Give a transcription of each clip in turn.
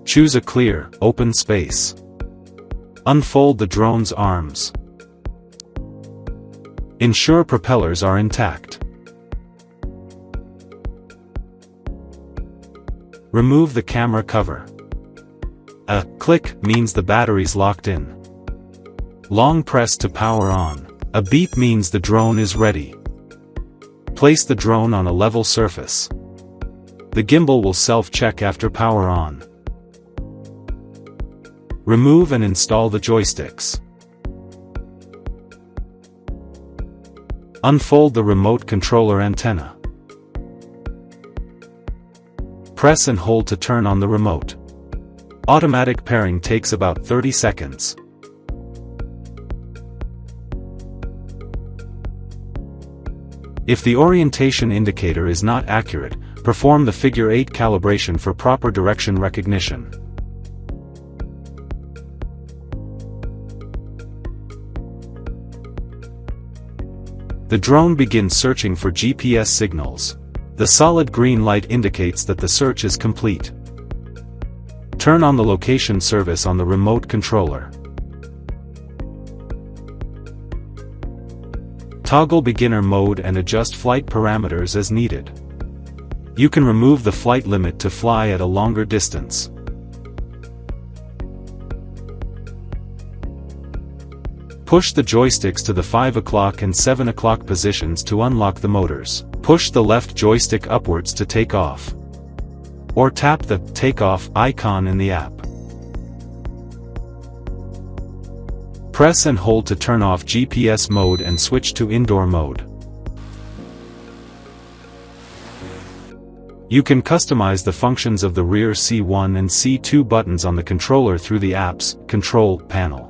Choose a clear, open space. Unfold the drone's arms. Ensure propellers are intact. Remove the camera cover. A click means the battery's locked in. Long press to power on. A beep means the drone is ready. Place the drone on a level surface. The gimbal will self-check after power on. Remove and install the joysticks. Unfold the remote controller antenna. Press and hold to turn on the remote. Automatic pairing takes about 30 seconds. If the orientation indicator is not accurate, perform the figure 8 calibration for proper direction recognition. The drone begins searching for GPS signals. The solid green light indicates that the search is complete. Turn on the location service on the remote controller. Toggle beginner mode and adjust flight parameters as needed. You can remove the flight limit to fly at a longer distance. Push the joysticks to the 5 o'clock and 7 o'clock positions to unlock the motors. Push the left joystick upwards to take off. Or tap the takeoff icon in the app. Press and hold to turn off GPS mode and switch to indoor mode. You can customize the functions of the rear C1 and C2 buttons on the controller through the app's control panel.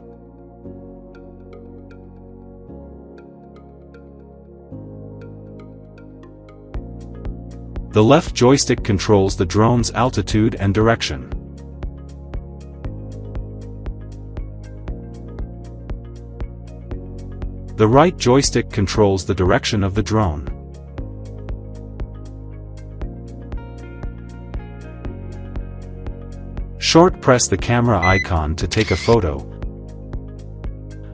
The left joystick controls the drone's altitude and direction. The right joystick controls the direction of the drone. Short press the camera icon to take a photo.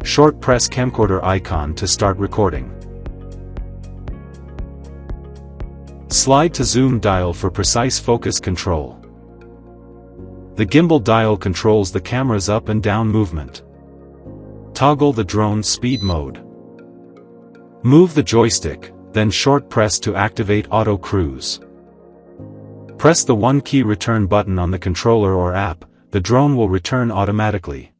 Short press camcorder icon to start recording. Slide to zoom dial for precise focus control. The gimbal dial controls the camera's up and down movement. Toggle the drone's speed mode. Move the joystick, then short press to activate auto cruise. Press the 1-key return button on the controller or app, the drone will return automatically.